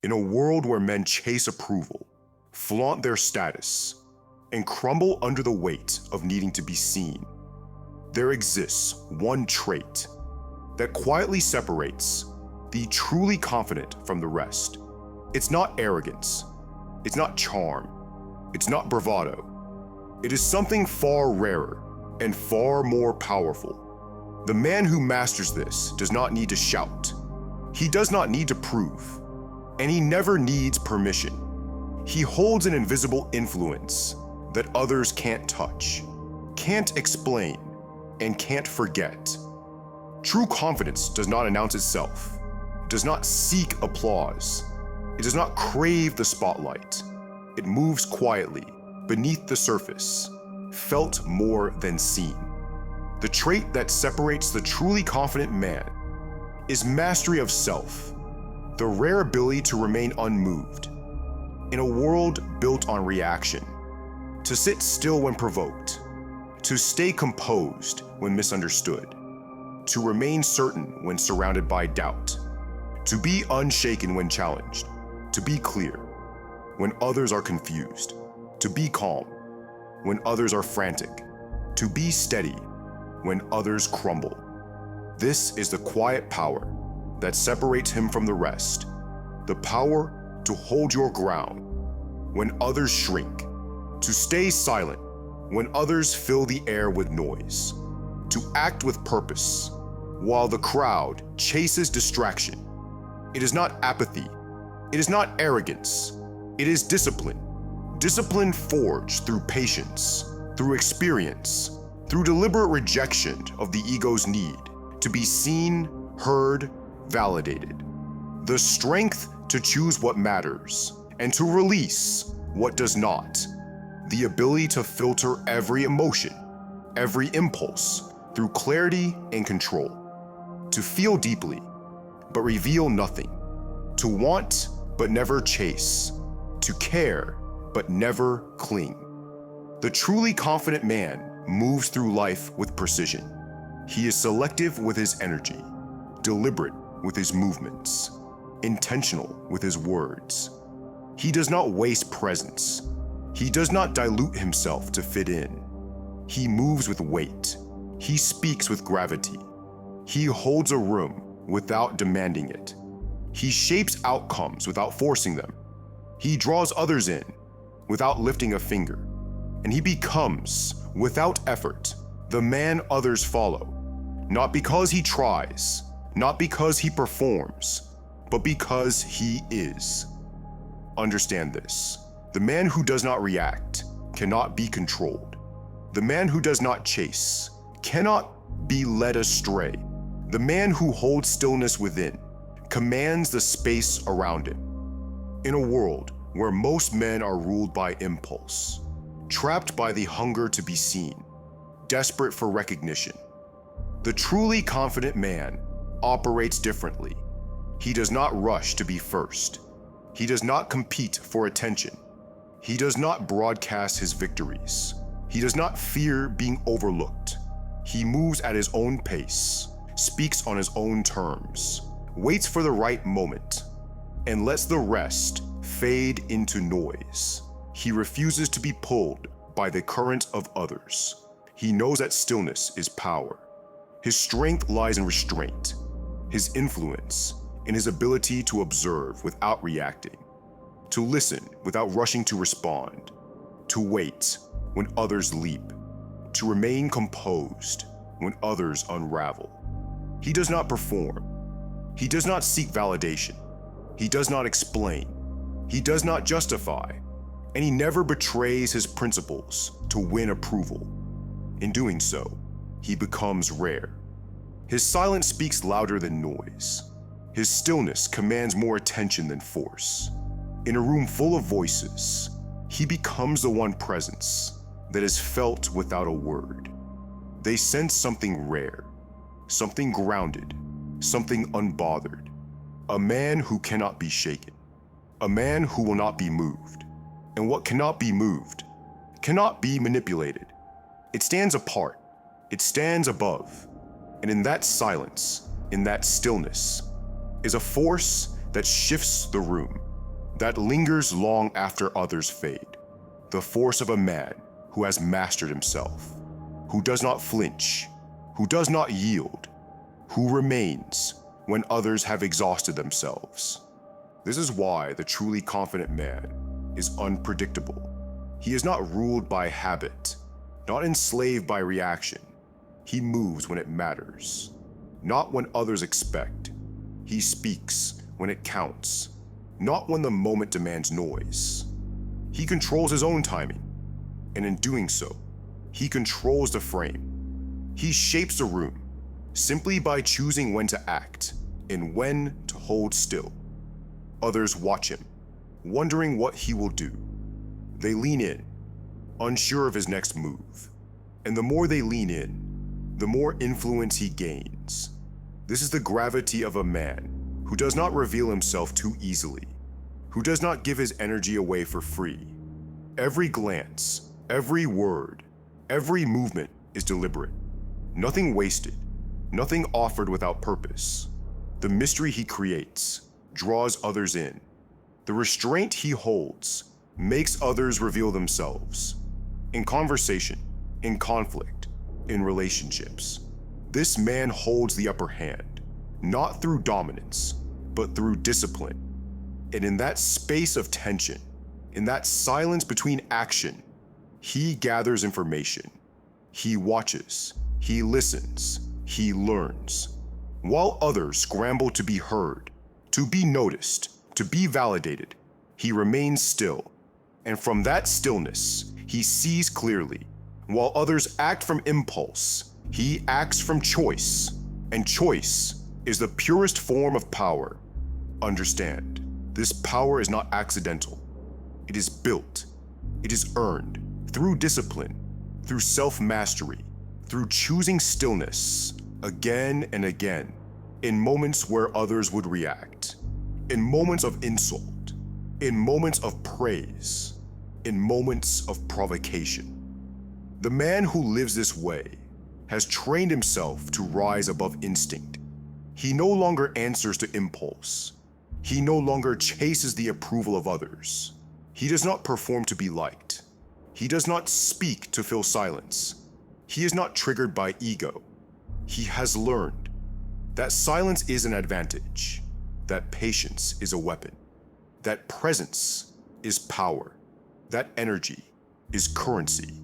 In a world where men chase approval, flaunt their status, and crumble under the weight of needing to be seen, there exists one trait that quietly separates the truly confident from the rest. It's not arrogance, it's not charm, it's not bravado. It is something far rarer and far more powerful. The man who masters this does not need to shout. He does not need to prove, and he never needs permission. He holds an invisible influence that others can't touch, can't explain, and can't forget. True confidence does not announce itself, does not seek applause. It does not crave the spotlight. It moves quietly, beneath the surface, felt more than seen. The trait that separates the truly confident man is mastery of self, the rare ability to remain unmoved. In a world built on reaction, to sit still when provoked, to stay composed when misunderstood, to remain certain when surrounded by doubt, to be unshaken when challenged, to be clear when others are confused, to be calm when others are frantic, to be steady when others crumble. This is the quiet power that separates him from the rest, the power to hold your ground when others shrink, to stay silent when others fill the air with noise, to act with purpose while the crowd chases distraction. It is not apathy, it is not arrogance, it is discipline. Discipline forged through patience, through experience, through deliberate rejection of the ego's need to be seen, heard, validated. The strength to choose what matters and to release what does not. The ability to filter every emotion, every impulse through clarity and control. To feel deeply, but reveal nothing. To want, but never chase. To care, but never cling. The truly confident man moves through life with precision. He is selective with his energy, deliberate with his movements, intentional with his words. He does not waste presence. He does not dilute himself to fit in. He moves with weight. He speaks with gravity. He holds a room without demanding it. He shapes outcomes without forcing them. He draws others in without lifting a finger. And he becomes, without effort, the man others follow. Not because he tries, not because he performs, but because he is. Understand this. The man who does not react cannot be controlled. The man who does not chase cannot be led astray. The man who holds stillness within commands the space around him. In a world where most men are ruled by impulse, trapped by the hunger to be seen, desperate for recognition, the truly confident man operates differently. He does not rush to be first. He does not compete for attention. He does not broadcast his victories. He does not fear being overlooked. He moves at his own pace, speaks on his own terms, waits for the right moment, and lets the rest fade into noise. He refuses to be pulled by the current of others. He knows that stillness is power. His strength lies in restraint, his influence in his ability to observe without reacting, to listen without rushing to respond, to wait when others leap, to remain composed when others unravel. He does not perform. He does not seek validation. He does not explain. He does not justify. And he never betrays his principles to win approval. In doing so, he becomes rare. His silence speaks louder than noise. His stillness commands more attention than force. In a room full of voices, he becomes the one presence that is felt without a word. They sense something rare, something grounded, something unbothered. A man who cannot be shaken. A man who will not be moved. And what cannot be moved cannot be manipulated. It stands apart. It stands above. And in that silence, in that stillness, is a force that shifts the room, that lingers long after others fade. The force of a man who has mastered himself, who does not flinch, who does not yield, who remains when others have exhausted themselves. This is why the truly confident man is unpredictable. He is not ruled by habit, not enslaved by reaction. He moves when it matters, not when others expect. He speaks when it counts, not when the moment demands noise. He controls his own timing, and in doing so, he controls the frame. He shapes the room simply by choosing when to act and when to hold still. Others watch him, wondering what he will do. They lean in, unsure of his next move. And the more they lean in, the more influence he gains. This is the gravity of a man who does not reveal himself too easily, who does not give his energy away for free. Every glance, every word, every movement is deliberate. Nothing wasted, nothing offered without purpose. The mystery he creates draws others in. The restraint he holds makes others reveal themselves. In conversation, in conflict, in relationships, this man holds the upper hand, not through dominance, but through discipline. And in that space of tension, in that silence between action, he gathers information. He watches, he listens, he learns. While others scramble to be heard, to be noticed, to be validated, he remains still. And from that stillness, he sees clearly. While others act from impulse, he acts from choice. And choice is the purest form of power. Understand, this power is not accidental. It is built. It is earned through discipline, through self-mastery, through choosing stillness again and again, in moments where others would react, in moments of insult, in moments of praise, in moments of provocation. The man who lives this way has trained himself to rise above instinct. He no longer answers to impulse. He no longer chases the approval of others. He does not perform to be liked. He does not speak to fill silence. He is not triggered by ego. He has learned that silence is an advantage, that patience is a weapon, that presence is power, that energy is currency,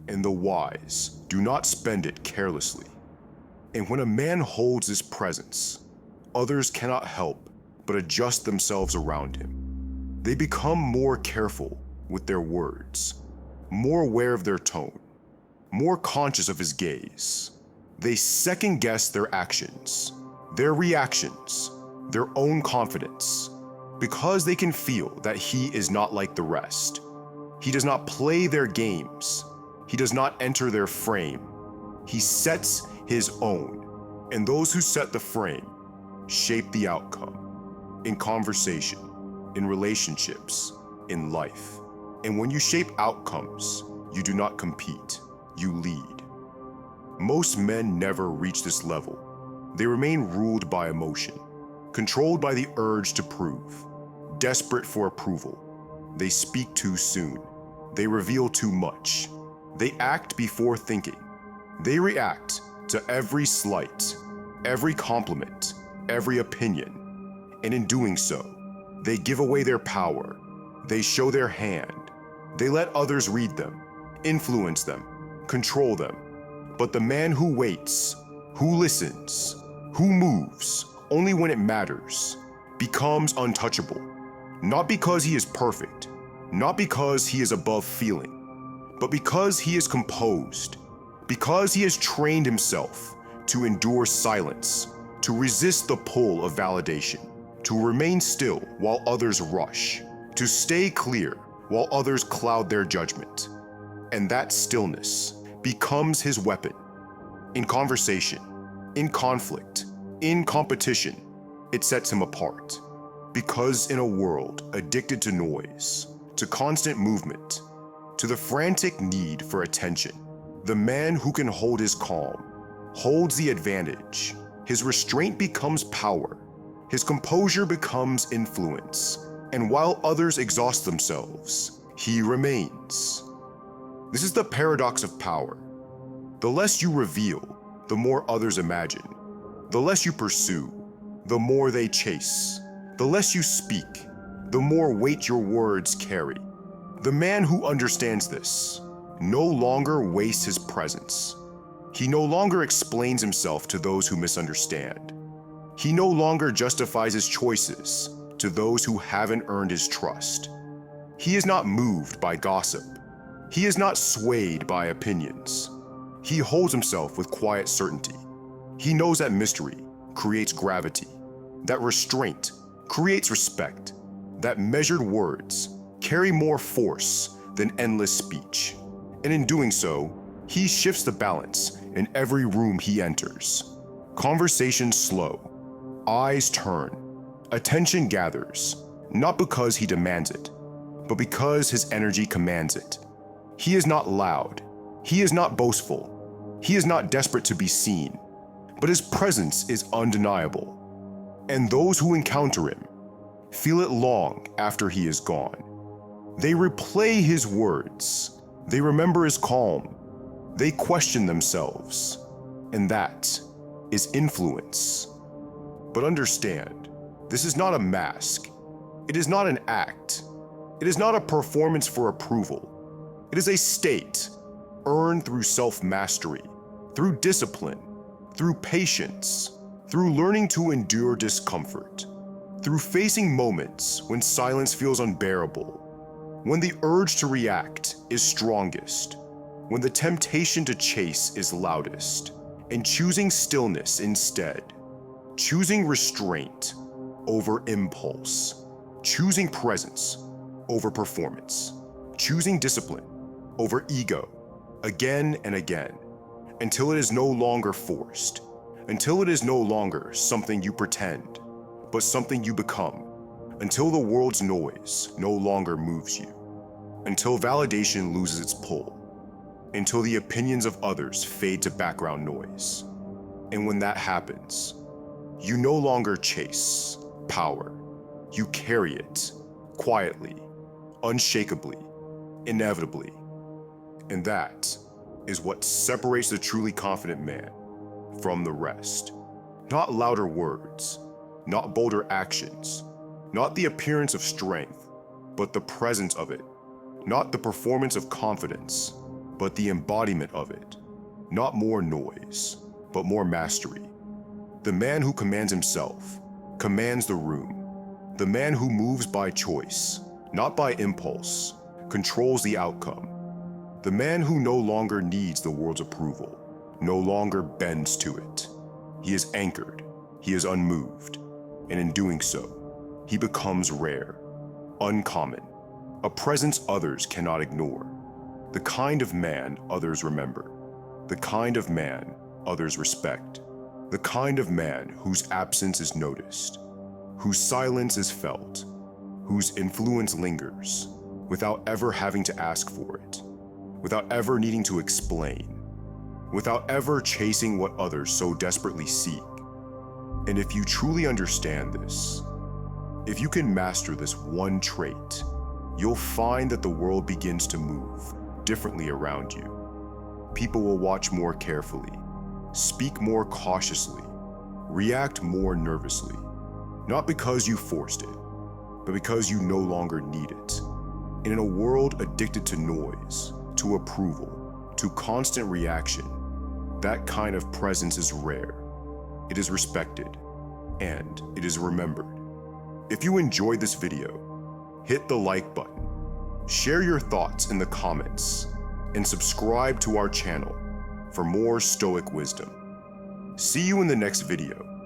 and the wise do not spend it carelessly. And when a man holds this presence, others cannot help but adjust themselves around him. They become more careful with their words, more aware of their tone, more conscious of his gaze. They second-guess their actions, their reactions, their own confidence, because they can feel that he is not like the rest. He does not play their games. He does not enter their frame. He sets his own, and those who set the frame shape the outcome in conversation, in relationships, in life. And when you shape outcomes, you do not compete, you lead. Most men never reach this level. They remain ruled by emotion, controlled by the urge to prove, desperate for approval. They speak too soon. They reveal too much. They act before thinking. They react to every slight, every compliment, every opinion. And in doing so, they give away their power. They show their hand. They let others read them, influence them, control them. But the man who waits, who listens, who moves only when it matters, becomes untouchable. Not because he is perfect, not because he is above feeling, but because he is composed, because he has trained himself to endure silence, to resist the pull of validation, to remain still while others rush, to stay clear while others cloud their judgment. And that stillness becomes his weapon. In conversation, in conflict, in competition, it sets him apart. Because in a world addicted to noise, to constant movement, to the frantic need for attention, the man who can hold his calm holds the advantage. His restraint becomes power. His composure becomes influence. And while others exhaust themselves, he remains. This is the paradox of power. The less you reveal, the more others imagine. The less you pursue, the more they chase. The less you speak, the more weight your words carry. The man who understands this no longer wastes his presence. He no longer explains himself to those who misunderstand. He no longer justifies his choices to those who haven't earned his trust. He is not moved by gossip. He is not swayed by opinions. He holds himself with quiet certainty. He knows that mystery creates gravity, that restraint creates respect, that measured words carry more force than endless speech. And in doing so, he shifts the balance in every room he enters. Conversations slow, eyes turn, attention gathers, not because he demands it, but because his energy commands it. He is not loud, he is not boastful, he is not desperate to be seen, but his presence is undeniable. And those who encounter him feel it long after he is gone. They replay his words, they remember his calm, they question themselves, and that is influence. But understand, this is not a mask, it is not an act, it is not a performance for approval. It is a state earned through self-mastery, through discipline, through patience, through learning to endure discomfort, through facing moments when silence feels unbearable, when the urge to react is strongest, when the temptation to chase is loudest, and choosing stillness instead, choosing restraint over impulse, choosing presence over performance, choosing discipline over ego, again and again, until it is no longer forced, until it is no longer something you pretend, but something you become, until the world's noise no longer moves you, until validation loses its pull, until the opinions of others fade to background noise. And when that happens, you no longer chase power, you carry it quietly, unshakably, inevitably. And that is what separates the truly confident man from the rest. Not louder words, not bolder actions, not the appearance of strength, but the presence of it. Not the performance of confidence, but the embodiment of it. Not more noise, but more mastery. The man who commands himself commands the room. The man who moves by choice, not by impulse, controls the outcome. The man who no longer needs the world's approval, no longer bends to it. He is anchored, he is unmoved, and in doing so, he becomes rare, uncommon, a presence others cannot ignore, the kind of man others remember, the kind of man others respect, the kind of man whose absence is noticed, whose silence is felt, whose influence lingers without ever having to ask for it, without ever needing to explain, without ever chasing what others so desperately seek. And if you truly understand this, if you can master this one trait, you'll find that the world begins to move differently around you. People will watch more carefully, speak more cautiously, react more nervously, not because you forced it, but because you no longer need it. And in a world addicted to noise, to approval, to constant reaction, that kind of presence is rare. It is respected, and it is remembered. If you enjoyed this video, hit the like button, share your thoughts in the comments, and subscribe to our channel for more Stoic wisdom. See you in the next video.